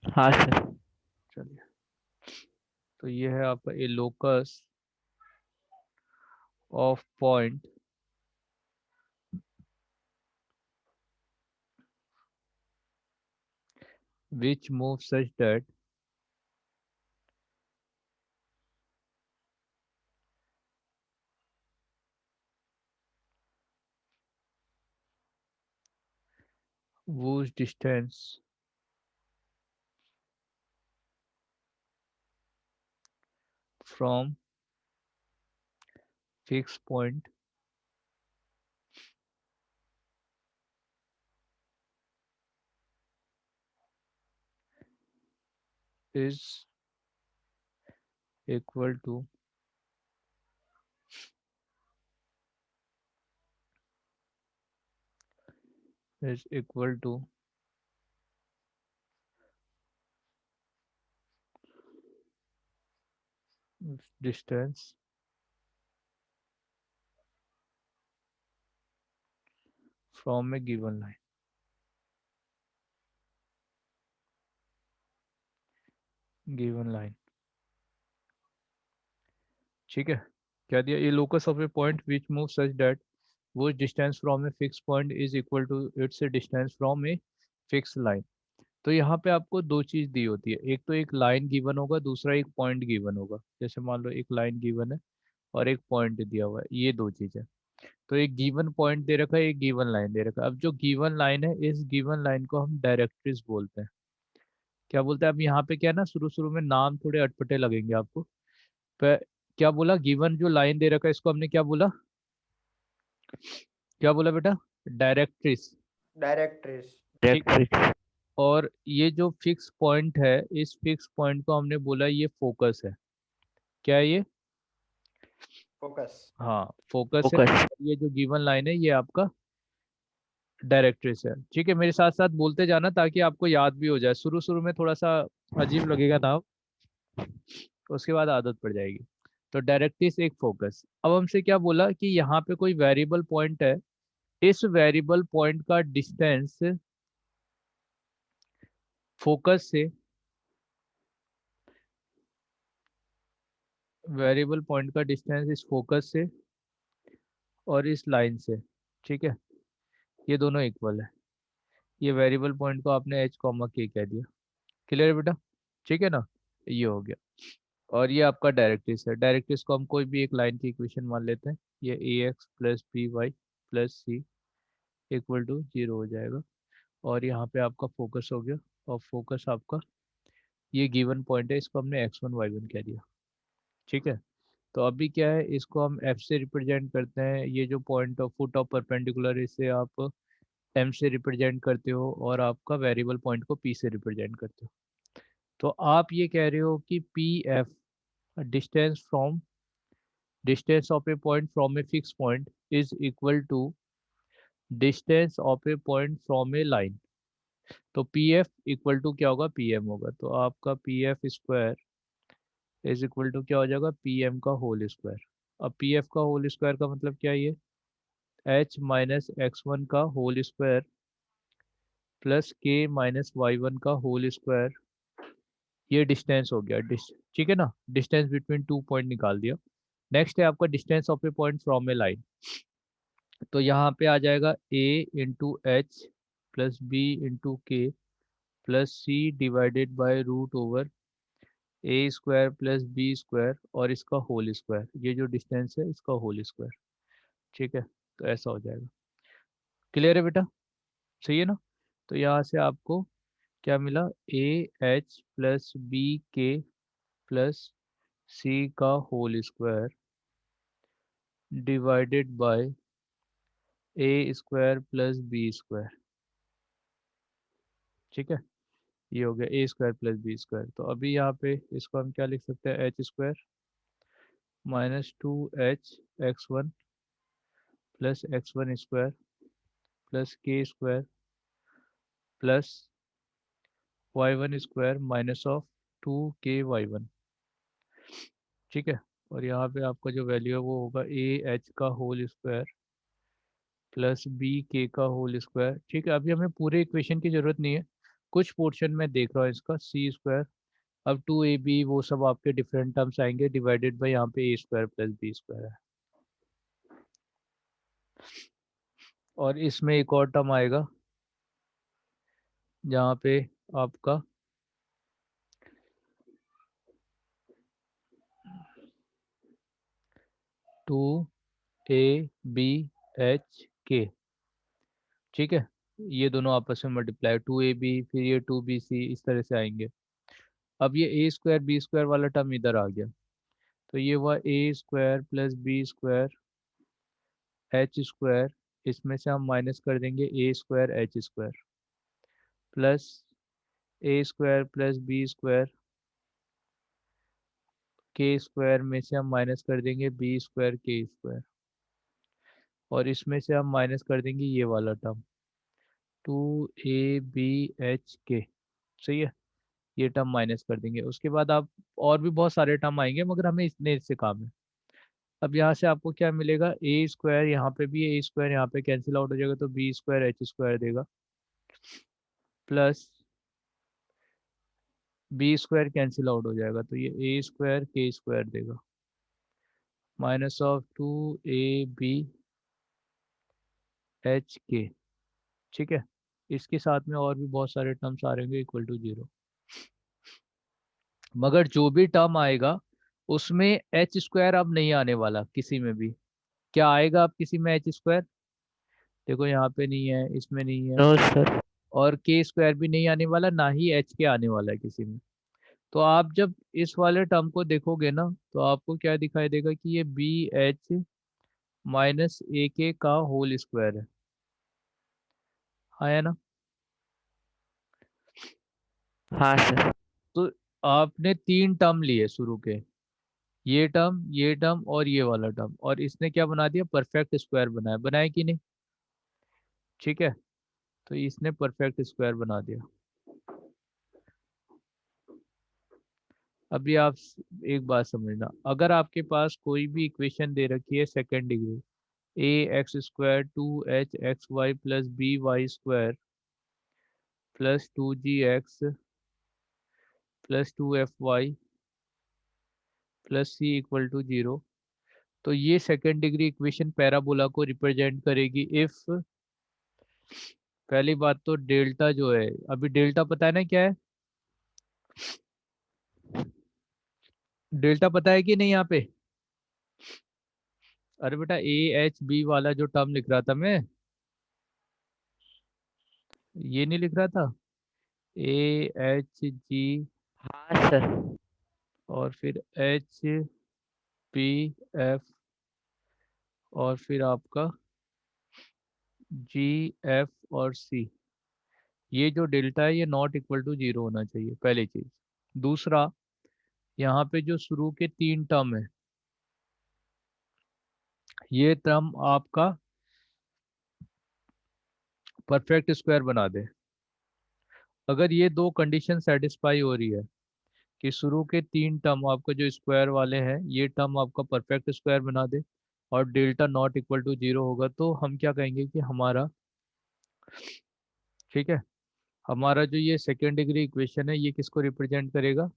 हाँ सर। चलिए, तो ये है आपका a locus of point which moves such that whose distance from fixed point is equal to is equal to distance from a given line। Given line, ठीक है। क्या दिया, ये locus of a point which move such that वो distance from a fix point is equal to its distance from a fix line. तो यहाँ पे आपको दो चीज दी होती है, एक तो एक लाइन गिवन होगा, दूसरा एक पॉइंट गिवन होगा। जैसे मान लो एक लाइन गिवन है और एक पॉइंट दिया हुआ है, ये दो चीजें। तो एक गिवन पॉइंट दे रखा है, एक गिवन लाइन दे रखा है। अब जो गिवन लाइन है, इस गिवन लाइन को हम डायरेक्ट्रिस बोलते हैं। क्या बोलते हैं, अब यहाँ पे क्या है ना, शुरू शुरू में नाम थोड़े अटपटे लगेंगे आपको। पे, क्या बोला, गिवन जो लाइन दे रखा है इसको हमने क्या बोला, क्या बोला बेटा, डायरेक्ट्रिस। डायरेक्ट्रिस। ठीक है। डायरेक्ट्रिक्स। और ये जो फिक्स पॉइंट है, इस फिक्स पॉइंट को हमने बोला ये फोकस है। क्या है ये, फोकस। हाँ फोकस है। फोकस। ये जो गिवन लाइन है ये आपका डायरेक्ट्रिस है। ठीक है, मेरे साथ साथ बोलते जाना ताकि आपको याद भी हो जाए। शुरू शुरू में थोड़ा सा अजीब लगेगा नाम, उसके बाद आदत पड़ जाएगी। तो डायरेक्ट्रिस एक फोकस। अब हमसे क्या बोला कि यहाँ पे कोई वेरिएबल पॉइंट है, इस वेरिएबल पॉइंट का डिस्टेंस फोकस से, वेरिएबल पॉइंट का डिस्टेंस इस फोकस से और इस लाइन से, ठीक है, ये दोनों इक्वल है। ये वेरिएबल पॉइंट को आपने एच कॉमा के कह दिया। क्लियर है बेटा, ठीक है ना, ये हो गया। और ये आपका डायरेक्ट्रिक्स है। डायरेक्ट्रिक्स को हम कोई भी एक लाइन की इक्वेशन मान लेते हैं। ये A x plus B y plus C equal to 0 हो जाएगा। और यहाँ पे आपका फोकस हो गया। और फोकस आपका ये गिवन पॉइंट है, इसको हमने x1 y1 कह दिया। ठीक है। तो अभी क्या है, इसको हम f से रिप्रेजेंट करते हैं। ये जो point of foot of perpendicular, इसे आप m से रिप्रेजेंट करते हो, और आपका वेरिएबल पॉइंट को p से रिप्रेजेंट करते हो। तो आप ये कह रहे हो कि P F distance from, distance of a point from a fix point is equal to distance of a point from a line. तो पी एफ इक्वल टू क्या होगा, पी एम होगा। तो आपका P F square is equal to क्या हो जाएगा, P M का होल स्क्वायर। अब पी एफ का होल स्क्वायर का मतलब क्या है, ये एच माइनस एक्स वन का होल स्क्वायर प्लस के माइनस वाई वन का होल स्क्वायर। ये डिस्टेंस हो गया, ठीक है ना, डिस्टेंस बिटवीन टू पॉइंट निकाल दिया। नेक्स्ट है आपका distance of a point from a line. तो यहाँ पे आ जाएगा A into H plus B into K plus C divided by root over A square plus B square और इसका होल स्क्वायर। ये जो डिस्टेंस है इसका होल स्क्वायर। ठीक है, तो ऐसा हो जाएगा। क्लियर है बेटा, सही है ना। तो यहाँ से आपको क्या मिला, A H plus B K plus C का whole square divided by A square plus B square. ठीक है, ये हो गया A square plus B square. तो अभी यहाँ पे इसको हम क्या लिख सकते हैं, H square minus two H x one plus x one square plus K square plus y one square minus of two K y one. ठीक है। और यहाँ पे आपका जो वैल्यू है वो होगा ए एच का होल स्क्वायर प्लस बी के का होल स्क्वायर। ठीक है, अभी हमें पूरे इक्वेशन की जरूरत नहीं है, कुछ पोर्शन में देख रहा हूँ इसका सी स्क्वायर, अब 2ab वो सब आपके डिफरेंट टर्म्स आएंगे डिवाइडेड बाई यहाँ पे a square plus b square है, और इसमें एक और टर्म आएगा जहाँ पे आपका 2abh ठीक है, ये दोनों आपस में मल्टीप्लाई 2ab फिर ये 2bc इस तरह से आएंगे। अब ये a स्क्वायर b स्क्वायर वाला टर्म इधर आ गया, तो ये हुआ a square plus b square h square, इसमें से हम माइनस कर देंगे a square h square plus a square plus b square k square में से हम माइनस कर देंगे b स्क्वायर k स्क्वायर, और इसमें से हम माइनस कर देंगे ये वाला टर्म 2abh सही है, ये टर्म माइनस कर देंगे। उसके बाद आप और भी बहुत सारे टर्म आएंगे मगर हमें इतने से काम है। अब यहाँ से आपको क्या मिलेगा, ए स्क्वायर यहाँ पे भी ए स्क्वायर यहाँ पे कैंसिल आउट हो जाएगा तो बी स्क्वायर एच स्क्वायर देगा, plus B square cancel out हो जाएगा तो ये ए स्क्वायर के स्क्वायर देगा, minus of 2ab H K ठीक है। इसके साथ में और भी बहुत सारे टर्म्स आ रहेंगे इक्वल टू 0, मगर जो भी टर्म आएगा उसमें एच स्क्वायर अब नहीं आने वाला किसी में भी। क्या आएगा अब किसी में एच स्क्वायर, देखो यहाँ पे नहीं है, इसमें नहीं है, नो सर। और के स्क्वायर भी नहीं आने वाला, ना ही एच के आने वाला है किसी में। तो आप जब इस वाले टर्म को देखोगे ना तो आपको क्या दिखाई देगा कि ये बी एच माइनस ए के का होल स्क्वायर है, है ना। हाँ सर। तो आपने 3 टर्म लिए शुरू के, ये टर्म और ये वाला टर्म, और इसने क्या बना दिया, परफेक्ट स्क्वायर बनाया, बनाया कि नहीं, ठीक है। तो इसने परफेक्ट स्क्वायर बना दिया। अभी आप एक बात समझना, अगर आपके पास कोई भी इक्वेशन दे रखी है second degree, A X square 2h X Y plus B Y square plus 2g(x) plus 2fy plus c equal to 0, तो ये सेकेंड डिग्री इक्वेशन पैराबोला को रिप्रेजेंट करेगी इफ, पहली बात तो डेल्टा जो है, अभी डेल्टा पता है ना क्या है, डेल्टा पता है कि नहीं यहाँ पे। अरे बेटा ए एच बी वाला जो टर्म लिख रहा था मैं, ये नहीं लिख रहा था, ए एच जी हाँ सर। और फिर एच पी एफ और फिर आपका जी एफ और सी, ये जो डेल्टा है ये नॉट इक्वल टू 0 होना चाहिए, पहली चीज। दूसरा, यहाँ पे जो शुरू के 3 टर्म है, ये टर्म आपका परफेक्ट स्क्वायर बना दे। अगर ये 2 कंडीशन सेटिस्फाई हो रही है कि शुरू के 3 टर्म आपका जो स्क्वायर वाले हैं ये टर्म आपका परफेक्ट स्क्वायर बना दे और डेल्टा नॉट इक्वल टू 0 होगा, तो हम क्या कहेंगे कि हमारा, ठीक है, हमारा जो ये सेकेंड डिग्री इक्वेशन है ये किसको रिप्रेजेंट करेगा,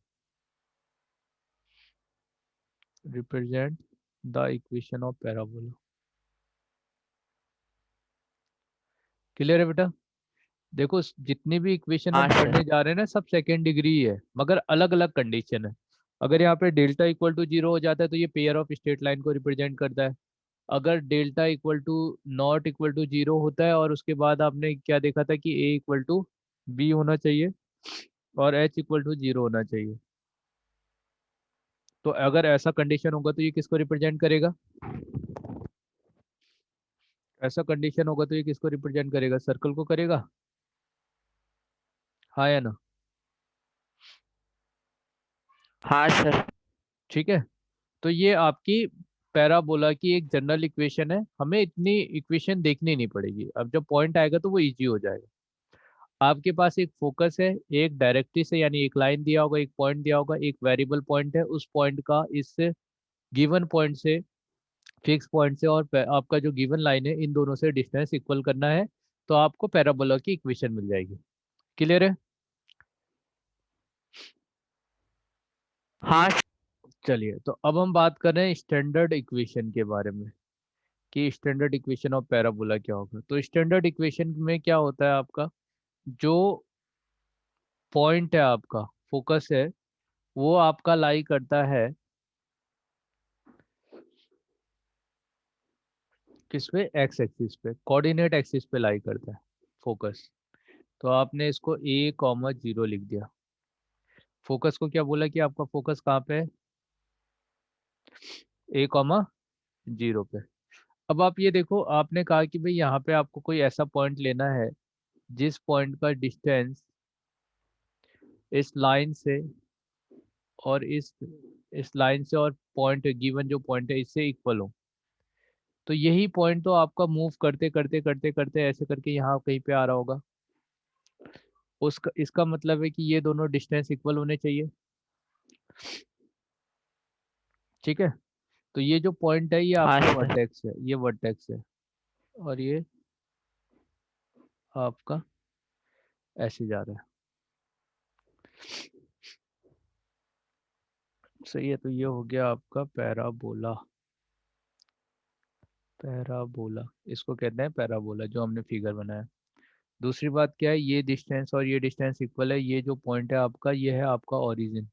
represent the equation of parabola. Clear है बेटा। देखो जितनी भी इक्वेशन हाँ हम सर। पढ़ने जा रहे हैं ना सब सेकेंड डिग्री ही है, मगर अलग अलग कंडीशन है। अगर यहाँ पे डेल्टा इक्वल टू 0 हो जाता है तो ये पेयर ऑफ स्ट्रेट लाइन को रिप्रेजेंट करता है। अगर delta equal to not equal to 0 होता है और उसके बाद आपने क्या देखा था कि ए इक्वल टू बी होना चाहिए और एच इक्वल टू 0 होना चाहिए, तो अगर ऐसा कंडीशन होगा तो ये किसको रिप्रेजेंट करेगा, ऐसा कंडीशन होगा तो ये किसको रिप्रेजेंट करेगा, सर्कल को करेगा, हाँ या ना। हाँ सर। ठीक है, तो ये आपकी पैराबोला की एक जनरल इक्वेशन है, हमें इतनी इक्वेशन देखनी नहीं पड़ेगी, अब जब पॉइंट आएगा तो वो इजी हो जाएगा। आपके पास एक फोकस है, एक डायरेक्ट्रिक्स है यानी एक लाइन दिया होगा, एक पॉइंट दिया होगा, एक वेरिएबल पॉइंट है, उस पॉइंट का इस गिवन पॉइंट से, फिक्स पॉइंट से और आपका जो गिवन लाइन है इन दोनों से डिस्टेंस इक्वल करना है, तो आपको पैराबोला की इक्वेशन मिल जाएगी। क्लियर है। हाँ चलिए, तो अब हम बात कर रहे हैं स्टैंडर्ड इक्वेशन के बारे में कि स्टैंडर्ड इक्वेशन ऑफ पैराबोला क्या होगा। तो स्टैंडर्ड इक्वेशन में क्या होता है, आपका जो पॉइंट है, आपका फोकस है, वो आपका लाई करता है किस पे, एक्स एक्सिस पे, कोऑर्डिनेट एक्सिस पे लाई करता है फोकस। तो आपने इसको a, 0 लिख दिया। फोकस को क्या बोला कि आपका फोकस कहाँ पे है, a, 0 पे। अब आप ये देखो, आपने कहा कि भाई यहाँ पे आपको कोई ऐसा पॉइंट लेना है जिस पॉइंट का डिस्टेंस इस लाइन से और इस लाइन से और पॉइंट गिवन जो पॉइंट है इससे इक्वल हो। तो यही पॉइंट तो आपका मूव करते करते करते करते ऐसे करके यहाँ कहीं पे आ रहा होगा। उसका इसका मतलब है कि ये दोनों डिस्टेंस इक्वल होने चाहिए। ठीक है, तो ये जो पॉइंट है ये हाँ आपका सर। वर्टेक्स है, ये वर्टेक्स है, और ये आपका ऐसे जा रहा है। सही है, तो ये हो गया आपका पैराबोला। पैराबोला इसको कहते हैं, पैराबोला जो हमने फिगर बनाया। दूसरी बात क्या है, ये डिस्टेंस और ये डिस्टेंस इक्वल है। ये जो पॉइंट है आपका, ये है आपका ओरिजिन।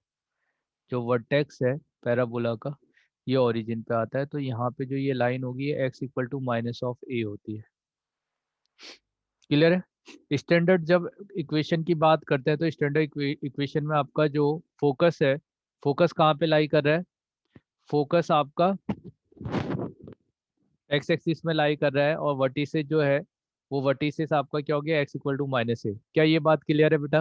जो वर्टेक्स है पैराबोला का, ये ओरिजिन पे आता है। तो यहाँ पे जो ये लाइन होगी ये x=-a होती है। क्लियर है। स्टैंडर्ड जब इक्वेशन की बात करते हैं तो स्टैंडर्ड इक्वेशन में आपका जो फोकस है, फोकस कहाँ पे लाई कर रहा है, फोकस आपका एक्स एक्सिस में लाई कर रहा है, और वर्टिसेस जो है वो वर्टिसेस आपका क्या हो गया, x=-a। क्या ये बात क्लियर है बेटा।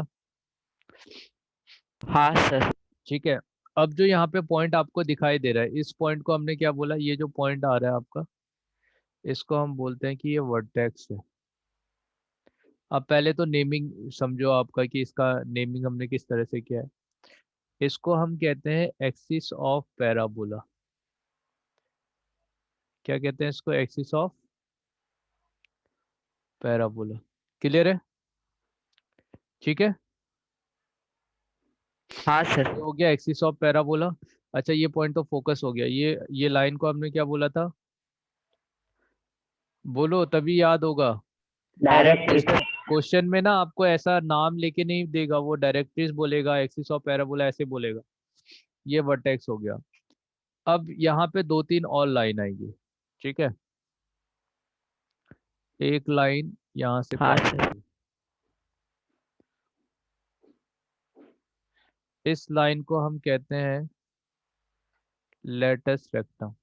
हाँ सर। ठीक है, अब जो यहाँ पे पॉइंट आपको दिखाई दे रहा है, इस पॉइंट को हमने क्या बोला, ये जो पॉइंट आ रहा है आपका, इसको हम बोलते हैं कि ये वर्टेक्स है। अब पहले तो नेमिंग समझो आपका कि इसका नेमिंग हमने किस तरह से किया है। इसको हम कहते हैं एक्सिस ऑफ पैराबोला। क्या कहते हैं इसको, एक्सिस ऑफ पैराबोला। क्लियर है। ठीक है, हाँ सर। ये हो गया एक्सिस ऑफ पैराबोला। अच्छा, ये पॉइंट तो फोकस हो गया। ये लाइन को हमने क्या बोला था, बोलो तभी याद होगा। डायरेक्ट्रिक्स। क्वेश्चन में ना आपको ऐसा नाम लेके नहीं देगा, वो डायरेक्ट्रिक्स बोलेगा, एक्सिस ऑफ पैराबोला ऐसे बोलेगा। ये वर्टेक्स हो गया। अब यहाँ पे दो तीन और लाइन आएगी। ठीक है, एक लाइन यहाँ से हाँ पास सर। होगी। इस लाइन को हम कहते हैं लेटस रेक्टम।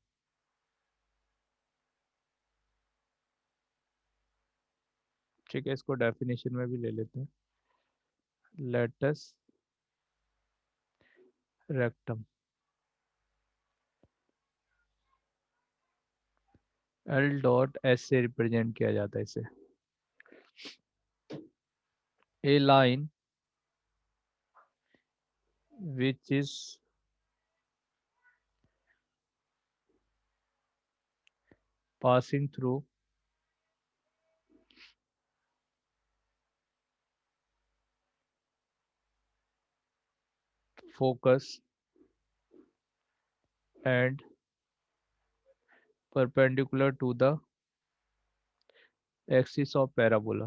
ठीक है, इसको डेफिनेशन में भी ले लेते हैं, लेटस रेक्टम। L.S से रिप्रेजेंट किया जाता है इसे। A line which is passing through focus and perpendicular to the axis of parabola।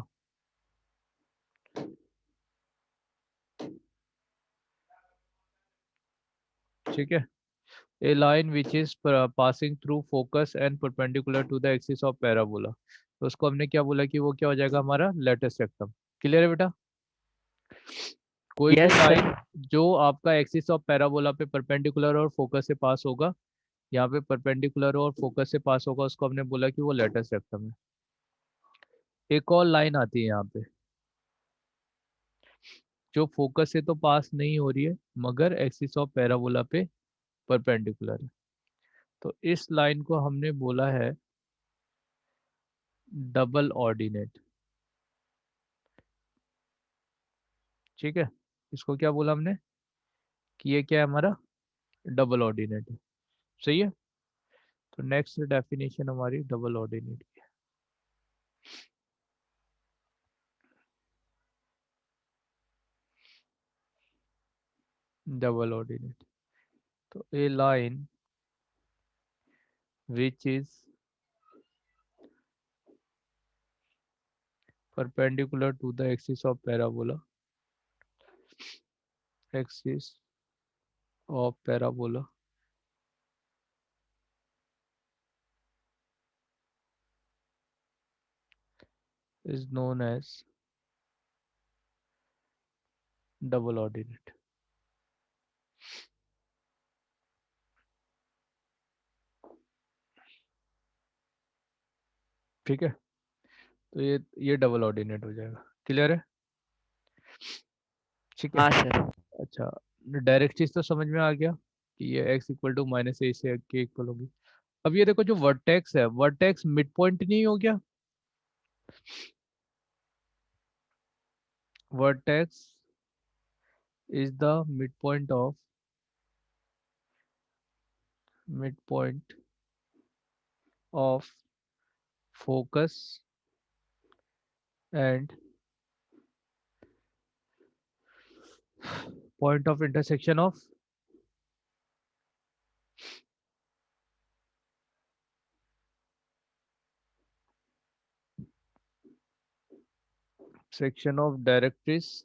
ठीक है, a line which is passing through focus and perpendicular to the axis of parabola। तो उसको हमने क्या बोला कि वो क्या हो जाएगा, हमारा लेटेस्ट रेक्टम। क्लियर है बेटा। कोई भी यस सर। लाइन जो आपका एक्सिस ऑफ पैराबोला पे परपेंडिकुलर और फोकस से पास होगा, यहाँ पे परपेंडिकुलर और फोकस से पास होगा, उसको हमने बोला कि वो लेटेस्ट रेक्टम है। एक और लाइन आती है यहाँ पे, जो फोकस से तो पास नहीं हो रही है मगर एक्सिस ऑफ पैराबोला पे परपेंडिकुलर है। तो इस लाइन को हमने बोला है डबल ऑर्डिनेट। ठीक है, इसको क्या बोला हमने कि ये क्या है, हमारा डबल ऑर्डिनेट है। सही है, तो नेक्स्ट डेफिनेशन हमारी डबल ऑर्डिनेट की है। डबल ऑर्डिनेट, तो a line which is perpendicular to the axis of parabola is known as double ordinate. ठीक है, तो ये डबल ऑर्डिनेट हो जाएगा। क्लियर है? ठीक है। हाँ सर। अच्छा, डायरेक्ट चीज तो समझ में आ गया कि ये x इक्वल टू माइनस ए से के इक्वल होगी। अब ये देखो जो वर्टेक्स है, वर्टेक्स मिड पॉइंट नहीं हो गया? Vertex is the midpoint of focus and point of intersection of section of directrix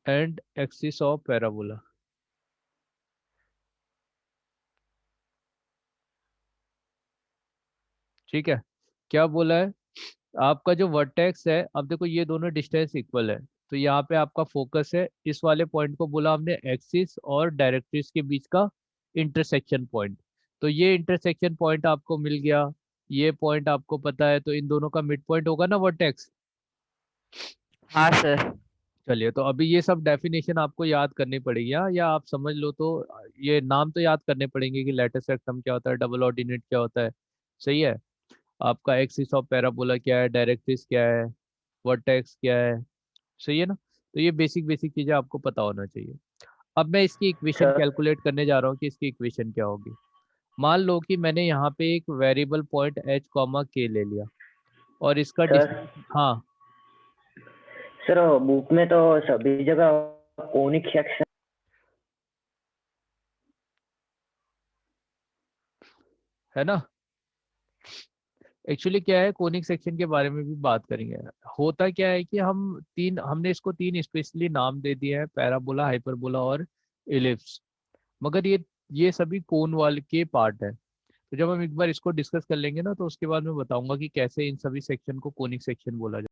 and axis of parabola। ठीक है, क्या बोला है? आपका जो वर्टेक्स है, अब देखो ये दोनों डिस्टेंस इक्वल है, तो यहाँ पे आपका फोकस है, इस वाले पॉइंट को बोला हमने एक्सिस और डायरेक्ट्रिक्स के बीच का इंटरसेक्शन पॉइंट। तो ये इंटरसेक्शन पॉइंट आपको मिल गया, ये पॉइंट आपको पता है, तो इन दोनों का मिड पॉइंट होगा ना वर्टेक्स। हाँ सर। चलिए, तो अभी ये सब डेफिनेशन आपको याद करनी पड़ेगी, या आप समझ लो तो ये नाम तो याद करने पड़ेंगे कि लैटिस रेक्टम क्या होता है, डबल ऑर्डिनेट क्या होता है। सही है, आपका एक्सिस ऑफ पैराबोला क्या है, डायरेक्ट्रिक्स क्या है, वर्टेक्स क्या है। सही है ना? तो ये बेसिक बेसिक चीजें आपको पता होना चाहिए। अब मैं इसकी इक्वेशन सर कैलकुलेट करने जा रहा हूँ कि इसकी इक्वेशन क्या होगी। मान लो कि मैंने यहाँ पे एक variable point h comma k ले लिया और इसका सर हाँ सर बुक में तो सभी जगह कोनिक सेक्शन है ना। एक्चुअली क्या है, कोनिक सेक्शन के बारे में भी बात करेंगे। होता क्या है कि हमने इसको तीन स्पेशली नाम दे दिए हैं, पैराबोला, हाइपरबोला और इलिप्स, मगर ये सभी कोन वाले के पार्ट है। तो जब हम एक बार इसको डिस्कस कर लेंगे ना, तो उसके बाद मैं बताऊंगा कि कैसे इन सभी सेक्शन को कोनिक सेक्शन बोला जाए।